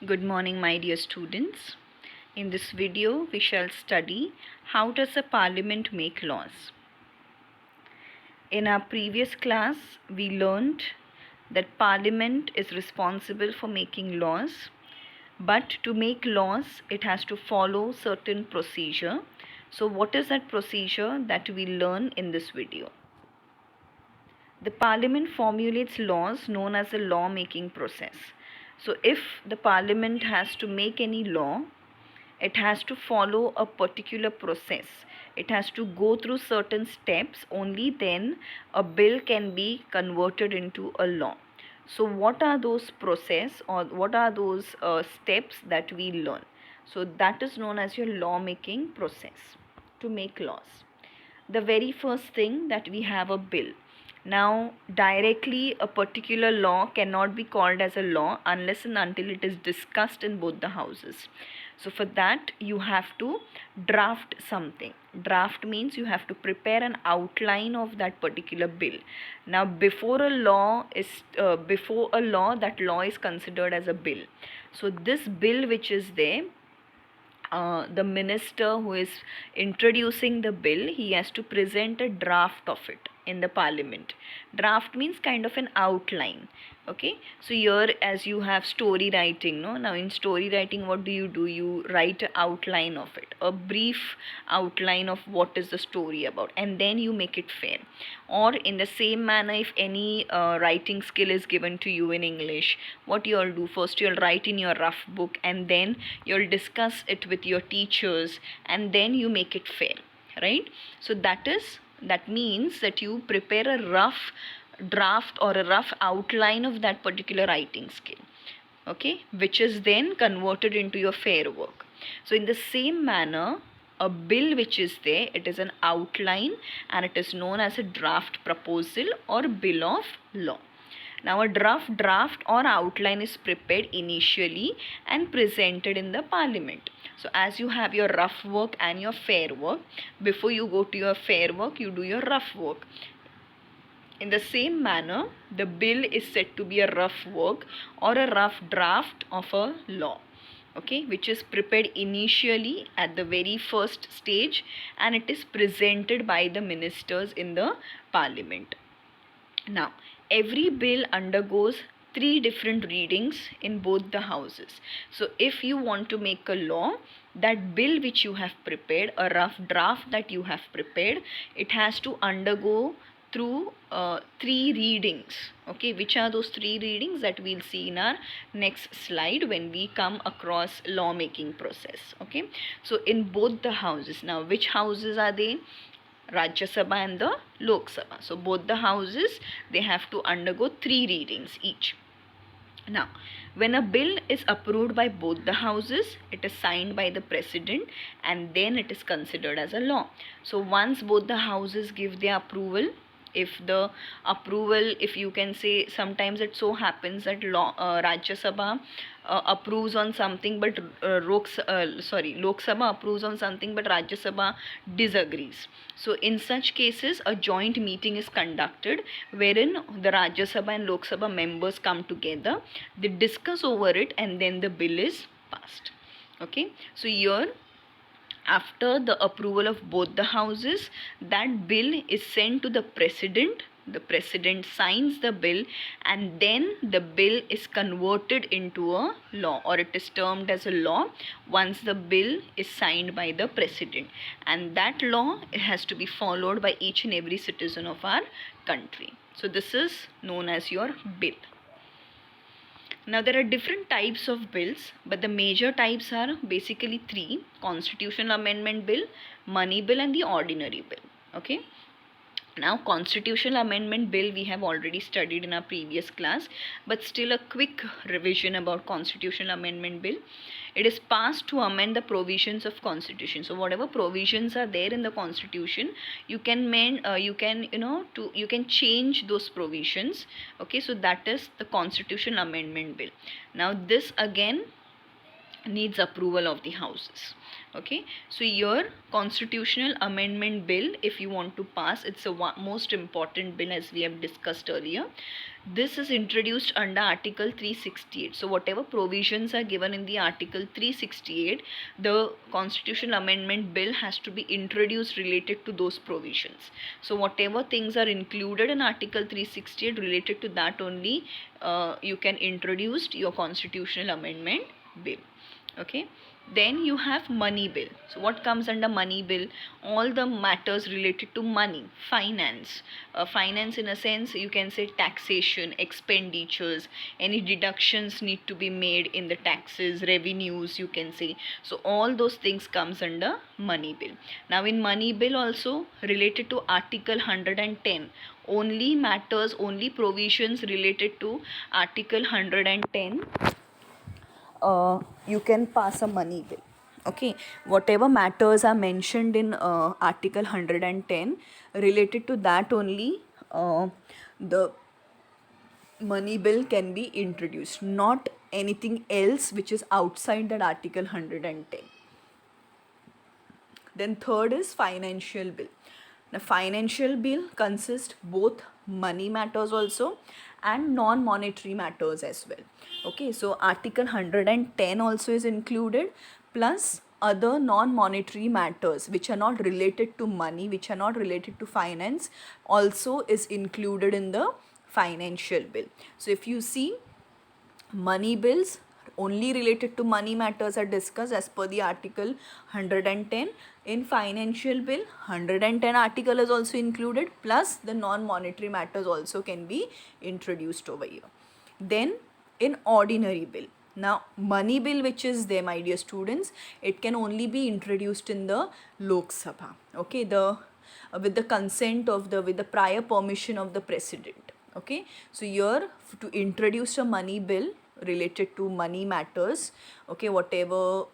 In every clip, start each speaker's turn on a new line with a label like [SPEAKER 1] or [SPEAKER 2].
[SPEAKER 1] Good morning, my dear students. In this video, we shall study how does a parliament make laws. In our previous class, we learned that parliament is responsible for making laws, but to make laws, it has to follow certain procedure. So what is that procedure that we learn in this video? The parliament formulates laws known as the law making process. So if the parliament has to make any law, it has to follow a particular process. It has to go through certain steps. Only then a bill can be converted into a law. So what are those process or what are those steps that we learn? So that is known as your law making process to make laws. The very first thing that we have a bill. Now directly a particular law cannot be called as a law unless and until it is discussed in both the houses. So for that you have to draft something. Draft means you have to prepare an outline of that particular bill. Now before a law, that law is considered as a bill. So this bill which is there, the minister who is introducing the bill, he has to present a draft of it in the parliament. Draft means kind of an outline. Okay, so here as you have story writing, no, now in story writing what do? You write an outline of it, a brief outline of what is the story about, and then you make it fair. Or in the same manner, if any writing skill is given to you in English, what you'll do, first you'll write in your rough book and then you'll discuss it with your teachers and then you make it fair, right? So that means that you prepare a rough draft or a rough outline of that particular writing skill, okay, which is then converted into your fair work. So in the same manner, a bill which is there, it is an outline and it is known as a draft proposal or bill of law. Now a draft or outline is prepared initially and presented in the parliament. So as you have your rough work and your fair work, before you go to your fair work, you do your rough work. In the same manner, the bill is said to be a rough work or a rough draft of a law, okay, which is prepared initially at the very first stage and it is presented by the ministers in the parliament. Now, every bill undergoes 3 different readings in both the houses. So if you want to make a law, that bill which you have prepared, a rough draft that you have prepared, it has to undergo through 3 readings. Okay, which are those 3 readings that we'll see in our next slide when we come across lawmaking process. Okay, so in both the houses, now which houses are they? Rajya Sabha and the Lok Sabha. So both the houses, they have to undergo 3 readings each. Now, when a bill is approved by both the houses, it is signed by the president and then it is considered as a law. So once both the houses give their approval, if you can say, sometimes it so happens that Rajya Sabha approves on something but Lok Sabha approves on something but Rajya Sabha disagrees. So in such cases a joint meeting is conducted wherein the Rajya Sabha and Lok Sabha members come together, they discuss over it and then the bill is passed. Okay, so here after the approval of both the houses, that bill is sent to the president. The president signs the bill and then the bill is converted into a law, or it is termed as a law once the bill is signed by the president, and that law has to be followed by each and every citizen of our country. So this is known as your bill. Now there are different types of bills, but the major types are basically 3: constitutional amendment bill, money bill and the ordinary bill. Okay. Now constitutional amendment bill we have already studied in our previous class, but still a quick revision about constitutional amendment bill. It is passed to amend the provisions of constitution. So whatever provisions are there in the constitution, you can you can change those provisions. Okay, so that is the constitutional amendment bill. Now this again needs approval of the houses. Okay, so your constitutional amendment bill, if you want to pass, it's a most important bill, as we have discussed earlier. This is introduced under article 368. So whatever provisions are given in the article 368, the constitutional amendment bill has to be introduced related to those provisions. So whatever things are included in article 368 related to that only, you can introduce your constitutional amendment bill. Okay, then you have money bill. So what comes under money bill? All the matters related to money, finance. Finance in a sense, you can say taxation, expenditures, any deductions need to be made in the taxes, revenues, you can say. So all those things comes under money bill. Now in money bill also, related to article 110, only matters, only provisions related to article 110, you can pass a money bill. Okay, whatever matters are mentioned in article 110, related to that only, the money bill can be introduced, not anything else which is outside that article 110. Then third is financial bill. Now financial bill consists both money matters also and non-monetary matters as well. Okay, so article 110 also is included, plus other non-monetary matters which are not related to money, which are not related to finance, also is included in the financial bill. So if you see, money bills only related to money matters are discussed as per the article 110. In financial bill, 110 article is also included, plus the non-monetary matters also can be introduced over here. Then in ordinary bill, now money bill which is there, my dear students, it can only be introduced in the Lok Sabha. Okay, the with the consent of the, with the prior permission of the president. Okay, so here to introduce a money bill related to money matters, okay, whatever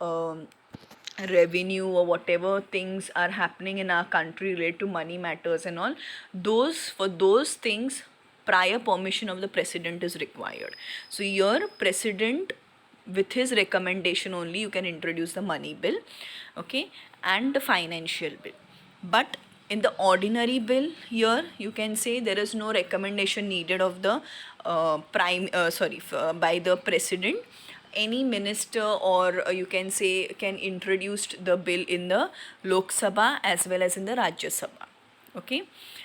[SPEAKER 1] revenue or whatever things are happening in our country related to money matters and all, those, for those things prior permission of the president is required. So your president, with his recommendation only, you can introduce the money bill, okay, and the financial bill. But in the ordinary bill, here you can say there is no recommendation needed of the by the president. Any minister, or you can say, can introduce the bill in the Lok Sabha as well as in the Rajya Sabha. Okay,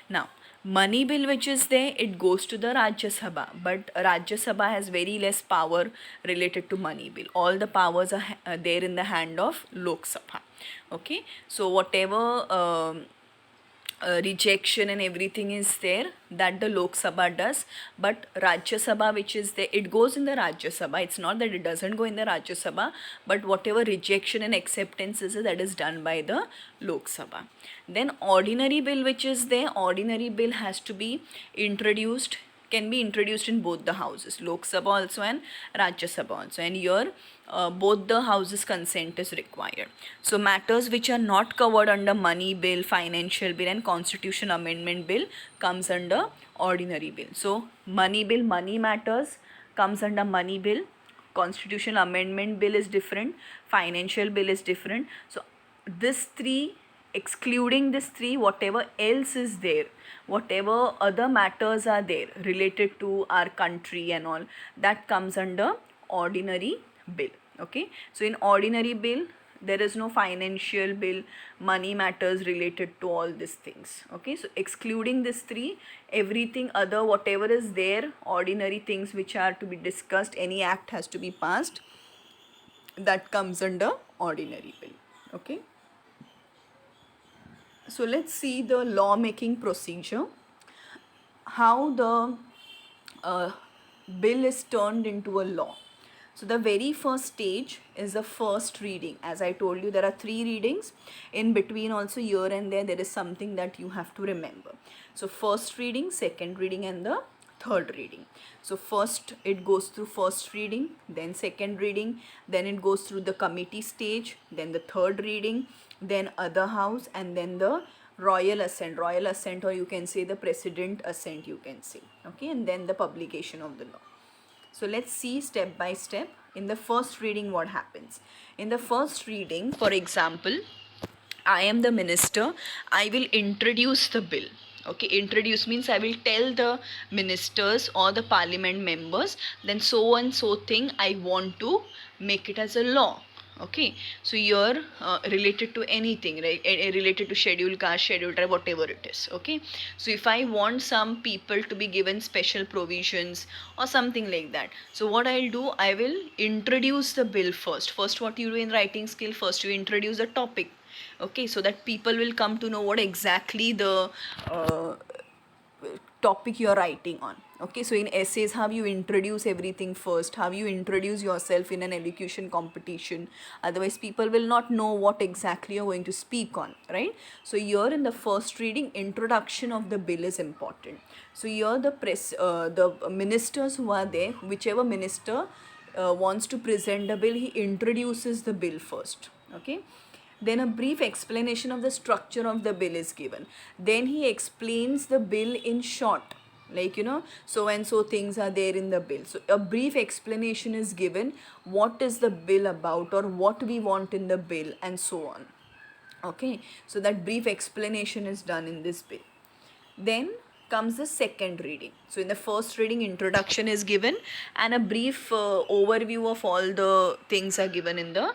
[SPEAKER 1] now money bill which is there, it goes to the Rajya Sabha, but Rajya Sabha has very less power related to money bill. All the powers are there in the hand of Lok Sabha. Okay, so whatever rejection and everything is there, that the Lok Sabha does, but Rajya Sabha which is there, it goes in the Rajya Sabha. It's not that it doesn't go in the Rajya Sabha, but whatever rejection and acceptance is, that is done by the Lok Sabha. Then ordinary bill which is there, ordinary bill has to be introduced, can be introduced in both the houses, Lok Sabha also and Rajya Sabha also, and here both the houses consent is required. So matters which are not covered under money bill, financial bill and constitution amendment bill comes under ordinary bill. So money bill, money matters comes under money bill, constitution amendment bill is different, financial bill is different. So this three, excluding this three, whatever else is there, whatever other matters are there related to our country and all, that comes under ordinary bill. Okay, so in ordinary bill there is no financial bill, money matters related to all these things. Okay, so excluding this three, everything other, whatever is there, ordinary things which are to be discussed, any act has to be passed, that comes under ordinary bill. Okay, so let's see the law making procedure, how the bill is turned into a law. So the very first stage is the first reading. As I told you, there are 3 readings. In between also, here and there is something that you have to remember. So first reading, second reading and the third reading. So first it goes through first reading, then second reading, then it goes through the committee stage, then the third reading, then other house, and then the royal assent, or you can say the president assent, you can say. Okay, and then the publication of the law. So let's see step by step. In the first reading, what happens? In the first reading, for example, I am the minister, I will introduce the bill. Okay, introduce means I will tell the ministers or the parliament members, then so and so thing I want to make it as a law. Okay, so you're related to anything, right? Related to schedule caste, schedule tribe, whatever it is. Okay, so if I want some people to be given special provisions or something like that, so what I'll do, I will introduce the bill first. What you do in writing skill, first you introduce the topic. Okay, so that people will come to know what exactly the uh, topic you're writing on. Okay, so in essays, how you introduce everything first, how you introduce yourself in an elocution competition, otherwise people will not know what exactly you're going to speak on, right? So here in the first reading, introduction of the bill is important. So here the ministers who are there, whichever minister wants to present the bill, he introduces the bill first. Okay, then a brief explanation of the structure of the bill is given. Then he explains the bill in short, like, so and so things are there in the bill. So a brief explanation is given, what is the bill about or what we want in the bill, and so on. Okay, so that brief explanation is done in this bill. Then comes the second reading. So in the first reading, introduction is given and a brief overview of all the things are given in the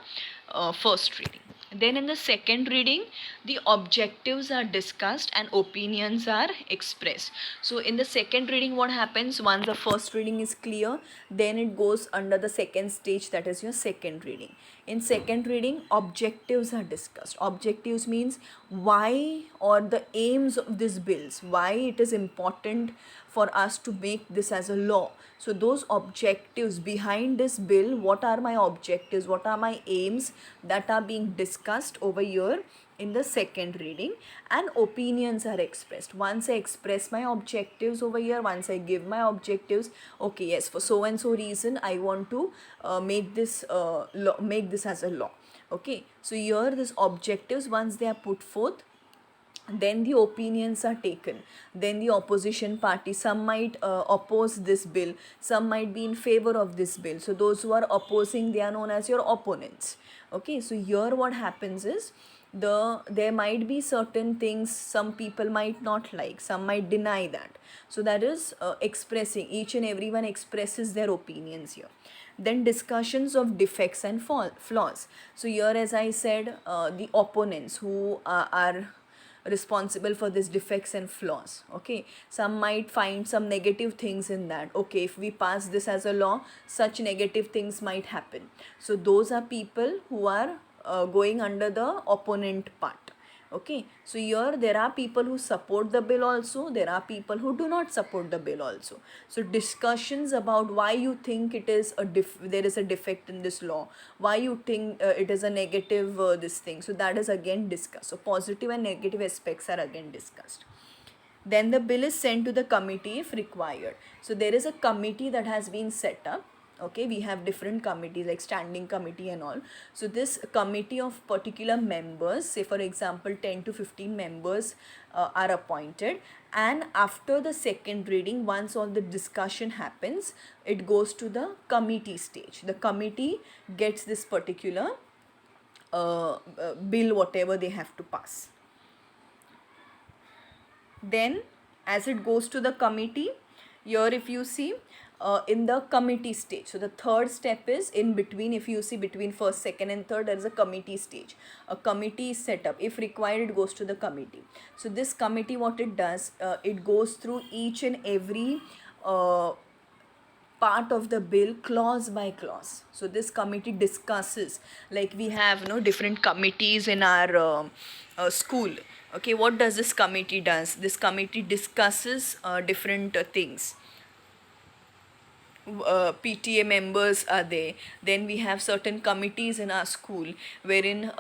[SPEAKER 1] first reading. Then in the second reading, the objectives are discussed and opinions are expressed. So in the second reading, what happens, once the first reading is clear, then it goes under the second stage, that is your second reading. In second reading, objectives are discussed. Objectives means why or the aims of these bills, why it is important for us to make this as a law. So those objectives behind this bill, what are my objectives, what are my aims, that are being discussed over here in the second reading, and opinions are expressed. Once I express my objectives over here, once I give my objectives, okay, yes, for so and so reason I want to make this as a law. Okay, so here these objectives, once they are put forth, then the opinions are taken. Then the opposition party, some might oppose this bill, some might be in favor of this bill. So those who are opposing, they are known as your opponents. Okay, so here what happens is, there might be certain things some people might not like, some might deny that. So that is expressing, each and everyone expresses their opinions here. Then discussions of defects and flaws. So here, as I said, the opponents who are responsible for these defects and flaws. Okay, some might find some negative things in that. Okay, if we pass this as a law, such negative things might happen. So those are people who are going under the opponent part. Okay, so here there are people who support the bill also, there are people who do not support the bill also. So discussions about why you think it is there is a defect in this law, why you think it is a negative this thing, so that is again discussed. So positive and negative aspects are again discussed. Then the bill is sent to the committee if required. So there is a committee that has been set up. Okay, we have different committees like standing committee and all. So this committee of particular members, say for example 10 to 15 members are appointed, and after the second reading, once all the discussion happens, it goes to the committee stage. The committee gets this particular bill, whatever they have to pass. Then as it goes to the committee, here if you see, in the committee stage, so the third step is in between. If you see between first, second and third, there is a committee stage. A committee is set up. If required, it goes to the committee. So this committee, what it does, it goes through each and every part of the bill clause by clause. So this committee discusses, like we have different committees in our school. Okay, what does this committee does? This committee discusses different things. PTA members are there. Then we have certain committees in our school wherein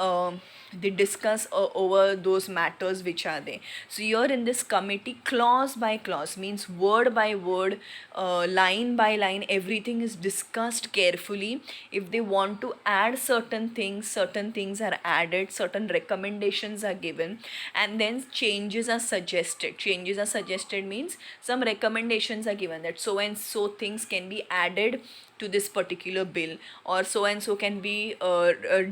[SPEAKER 1] they discuss over those matters which are there. So here in this committee, clause by clause means word by word, line by line, everything is discussed carefully. If they want to add certain things are added, certain recommendations are given, and then changes are suggested. Changes are suggested means some recommendations are given that so and so things can be be added to this particular bill, or so and so can be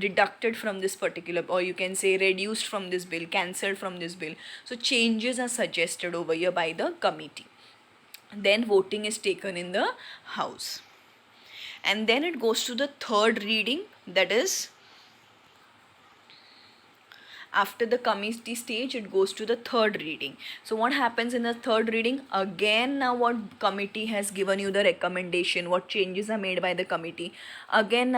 [SPEAKER 1] deducted from this particular, or you can say reduced from this bill, cancelled from this bill. So changes are suggested over here by the committee. Then voting is taken in the house, and then it goes to the third reading, that is after the committee stage it goes to the third reading. So what happens in the third reading? Again, now what committee has given you the recommendation, what changes are made by the committee, again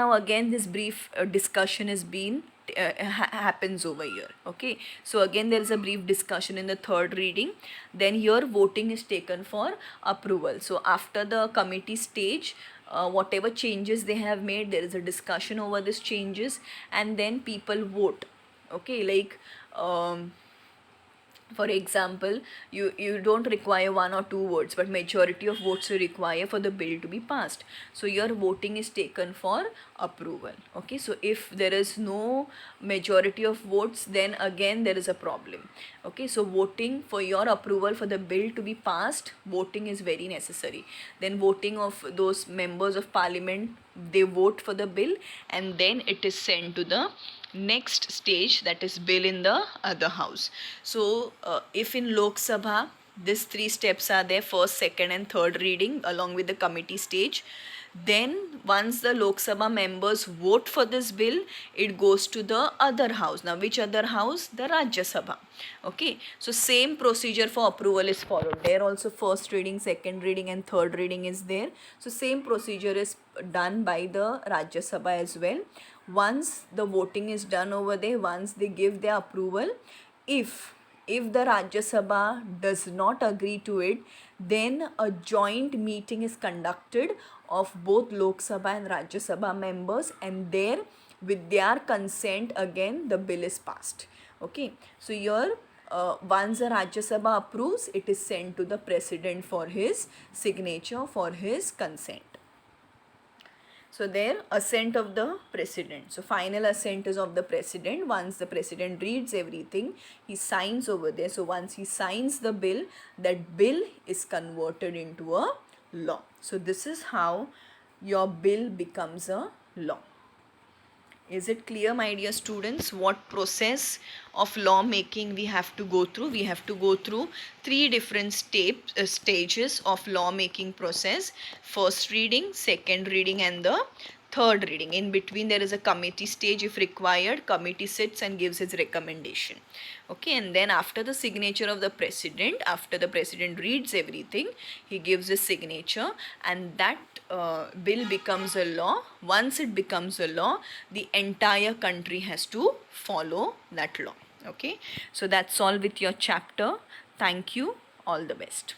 [SPEAKER 1] this brief discussion is being happens over here. Okay, so again there is a brief discussion in the third reading. Then here voting is taken for approval. So after the committee stage, whatever changes they have made, there is a discussion over these changes, and then people vote. Okay, like for example, you don't require one or two votes, but majority of votes you require for the bill to be passed. So your voting is taken for approval. Okay, so if there is no majority of votes, then again there is a problem. Okay, so voting for your approval for the bill to be passed, voting is very necessary. Then voting of those members of parliament, they vote for the bill, and then it is sent to the next stage, that is bill in the other house. So if in Lok Sabha these three steps are there, first, second and third reading along with the committee stage, then once the Lok Sabha members vote for this bill, it goes to the other house. Now which other house? The Rajya Sabha. Okay, so same procedure for approval is followed. There also first reading, second reading and third reading is there. So same procedure is done by the Rajya Sabha as well. Once the voting is done over there, once they give their approval, if the Rajya Sabha does not agree to it, then a joint meeting is conducted of both Lok Sabha and Rajya Sabha members, and there with their consent again the bill is passed. Okay, so here once the Rajya Sabha approves, it is sent to the president for his signature, for his consent. So there, assent of the president. So final assent is of the president. Once the president reads everything, he signs over there. So once he signs the bill, that bill is converted into a law. So this is how your bill becomes a law. Is it clear, my dear students, what process of law making we have to go through? We have to go through three different stages of law making process: first reading, second reading and the third reading. In between there is a committee stage. If required, committee sits and gives its recommendation. Okay, and then after the signature of the president, after the president reads everything, he gives his signature, and that bill becomes a law. Once it becomes a law, the entire country has to follow that law. Okay, so that's all with your chapter. Thank you. All the best.